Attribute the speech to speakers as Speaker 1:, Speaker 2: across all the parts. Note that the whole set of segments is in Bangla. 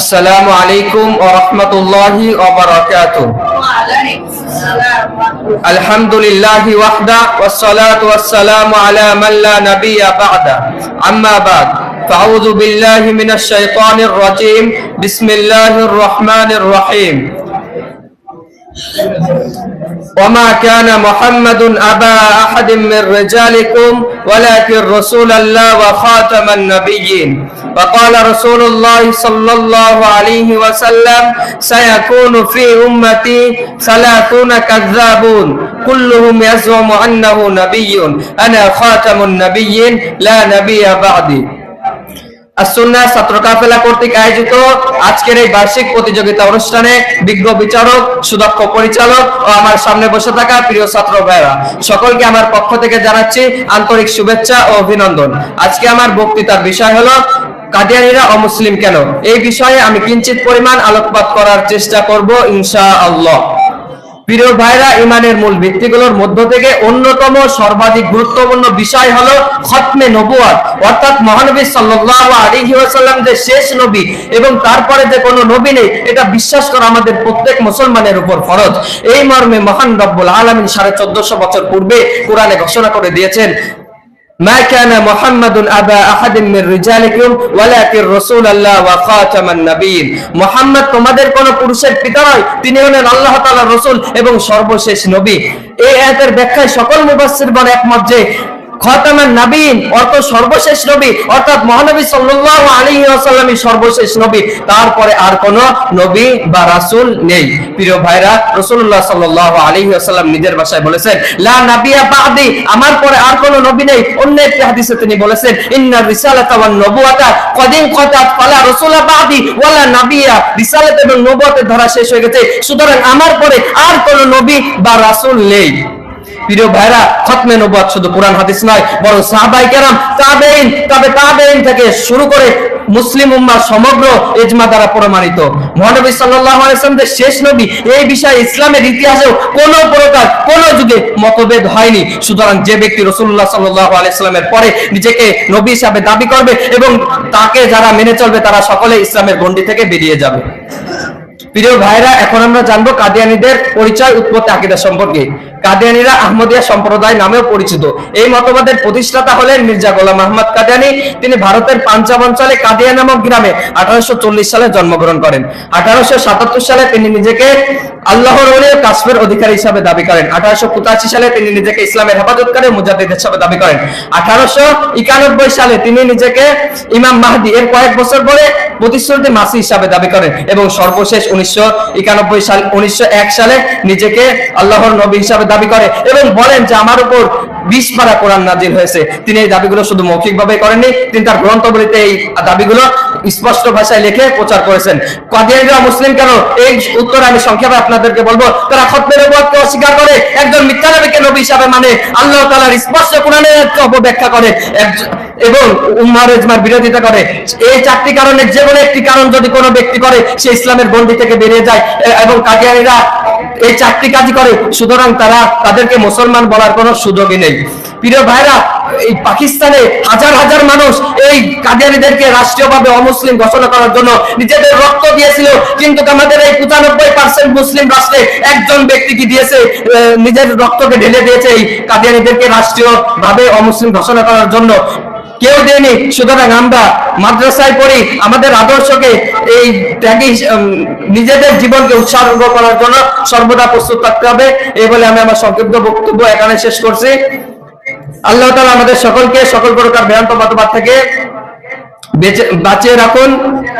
Speaker 1: আসসালামু আলাইকুম ওয়া রাহমাতুল্লাহি ওয়া বারাকাতুহু। আলহামদুলিল্লাহি ওয়াহদা ওয়াস সালাতু ওয়াস সালামু আলা মান লা নাবিয়্যা বা'দা। আম্মা বা'দ। ফাআউযু বিল্লাহি মিনাশ শাইতানির রাজীম। বিসমিল্লাহির রাহমানির রাহিম। وما كان محمد أبا أحد من رجالكم ولكن رسول الله وخاتم النبيين وقال رسول الله صلى الله عليه وسلم سيكون في أمتي 30 كذابون كلهم يزعم أنه نبي أنا خاتم النبيين لا نبي بعدي। আসুন্নাহ ছাত্র কাফেলা কর্তৃক আয়োজিত আজকের এই বার্ষিক প্রতিযোগিতা অনুষ্ঠানে বিজ্ঞ বিচারক, সুদক্ষ পরিচালক ও আমার সামনে বসে থাকা প্রিয় ছাত্র ভাইরা সকলকে আমার পক্ষ থেকে জানাচ্ছি আন্তরিক শুভেচ্ছা ও অভিনন্দন। আজকে আমার বক্তৃতার বিষয় হলো কাদিয়ানীরা অমুসলিম কেন। এই বিষয়ে আমি কিঞ্চিত পরিমাণ আলোকপাত করার চেষ্টা করব ইনশাআল্লাহ। প্রিয় ভাইরা, ইমানের মূল ভিত্তিগুলোর মধ্য থেকে অন্যতম সর্বাধিক গুরুত্বপূর্ণ বিষয় হলো খতমে নবুয়ত, অর্থাৎ মহানবী সাল্লাল্লাহু আলাইহি ওয়াসাল্লাম যে শেষ নবী এবং তারপরে যে কোনো নবী নেই, এটা বিশ্বাস করা আমাদের প্রত্যেক মুসলমানের উপর ফরজ। এই মর্মে মহান রব্বুল আলামিন 1450 বছর পূর্বে কোরআনে ঘোষণা করে দিয়েছেন, মা কানা মুহাম্মাদুন আবা আহাদিন মির রিজালিকুম ওয়ালাকিন রাসূলুল্লাহ ওয়া খাতামান নাবিয়্যিন। মুহাম্মদ তোমাদের কোন পুরুষের পিতা নয়, তিনি হলেন আল্লাহ তাআলার রাসূল এবং সর্বশেষ নবী। এই আয়াতের ব্যাখ্যায় সকল মুফাসসিরগণ একমত যে খাতামান নাবিয়্যিন অর্থ সর্বশেষ নবী, অর্থাৎ মহানবী সাল্লাল্লাহু আলাইহি ওয়াসাল্লামই সর্বশেষ নবী, তারপরে আর কোন নবী বা রাসূল নেই। প্রিয় ভাইরা, রাসূলুল্লাহ সাল্লাল্লাহু আলাইহি ওয়াসাল্লাম নিজের ভাষায় বলেছেন, লা নাবিয়্যা বা'দি, আমার পরে আর কোন নবী নেই। অন্য একটি হাদিসে তিনি বলেছেন, ইন্নার রিসালাতা ওয়ান নবুওয়াতা কদ ইনকাতাত ফালা রাসূলা বা'দি ওয়ালা নাবিয়্যা, রিসালাত এবং নবুয়তের ধারা শেষ হয়ে গেছে, সুতরাং আমার পরে আর কোন নবী বা রাসূল নেই। প্রিয় ভাইরা, খতমে নবুয়ত শুধু কোরআন হাদিস নয়, বরং সাহাবায়ে কেরাম, তাবেঈন, তাবেঈন থেকে শুরু করে মুসলিম উম্মাহ সমগ্র ইজমা দ্বারা প্রমাণিত। মহানবী সাল্লাল্লাহু আলাইহি ওয়াসাল্লাম যে শেষ নবী, এই বিষয়ে ইসলামের ইতিহাসেও কোনো প্রকার কোনো যুগে মতভেদ হয়নি। সুতরাং যে ব্যক্তি রাসূলুল্লাহ সাল্লাল্লাহু আলাইহি ওয়াসাল্লামের পরে নিজেকে নবী হিসেবে দাবি করবে এবং তাকে যারা মেনে চলবে, তারা সকলে ইসলামের গণ্ডি থেকে বেরিয়ে যাবে। প্রিয় ভাইরা, এখন আমরা জানবো কাদিয়ানীদের পরিচয়, উৎপত্তি, আকীদা সম্পর্কে। কাদিয়ানীরা আহমদিয়া সম্প্রদায় নামেও পরিচিত। এই মতবাদের প্রতিষ্ঠাতা হলেন মির্জা গোলাম আহমদ কাদিয়ানী। তিনি ভারতের পাঞ্জাব অঞ্চলে কাদিয়া নামক গ্রামে 1840 সালে জন্মগ্রহণ করেন। 1877 সালে তিনি নিজেকে আল্লাহর ওলি ও কাশফের অধিকারী হিসাবে দাবি করেন। 1885 সালে তিনি নিজেকে ইসলামের হেফাজতকারী ও মুজাদ্দিদ হিসাবে দাবি করেন। 1891 সালে তিনি নিজেকে ইমাম মাহদি এর কয়েক বছর পরে প্রতিশ্রুতি মাসি হিসাবে দাবি করেন এবং সর্বশেষ 1901 সালে নিজেকে আল্লাহর নবী হিসাবে দাবি করে এবং বলেন যে আমার উপর 20 পারা কোরআন নাজিল হয়েছে। তিনি এই দাবিগুলো শুধু মৌখিকভাবে করেননি, তিনি তার গ্রন্থগুলিতে এই দাবিগুলো স্পষ্ট ভাষায় লিখে প্রচার করেছেন। কাদিয়ানীরা মুসলিম কেন, এই উত্তর আমি সংক্ষেপে আপনাদেরকে বলবো। তারা খতমে নবুয়তকে অস্বীকার করে, একজন মিথ্যা নবীকে নবী হিসাবে মানে, আল্লাহ তাআলার স্পষ্ট কোরআনের অপব্যাখ্যা করে এবং উম্মাহর ইজমার বিরোধিতা করে। এই 4টি কারণের যে কোনো একটি কারণ যদি কোনো ব্যক্তি করে, সে ইসলামের গণ্ডি থেকে বেরিয়ে যায় এবং কাদিয়ানীরা এই 4টি কাজই করে, সুতরাং তাদেরকে মুসলমান বলার কোনো সুযোগই নেই। প্রিয় ভাইরা, এই পাকিস্তানে হাজার হাজার মানুষ এই কাদিয়ানীদেরকে রাষ্ট্রীয়ভাবে অমুসলিম ঘোষণা করার জন্য নিজেদের রক্ত দিয়েছিল, কিন্তু আমাদের এই 95% মুসলিম রাষ্ট্রে একজন ব্যক্তি কি দিয়েছে, নিজের রক্তকে ঢেলে দিয়েছে এই কাদিয়ানীদেরকে রাষ্ট্রীয়ভাবে অমুসলিম ঘোষণা করার জন্য, কেউ দেয়নি। সুতরাং আমরা মাদ্রাসায় পড়ি, আমাদের আদর্শকে এই ত্যাগী নিজেদের জীবনকে উৎসর্গ করার জন্য সর্বদা প্রস্তুত থাকতে হবে। এই বলে আমি আমার সংক্ষিপ্ত বক্তব্য এখানে শেষ করছি। আল্লাহ তাআলা আমাদের সকলকে সকল প্রকার ভ্রান্ত মতবাদ থেকে বাঁচিয়ে রাখুন।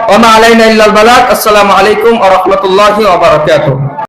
Speaker 1: ওয়া মা আলাইনা ইল্লাল বালাগ। আসসালামু আলাইকুম ওয়া রাহমাতুল্লাহি ওয়া বারাকাতুহু।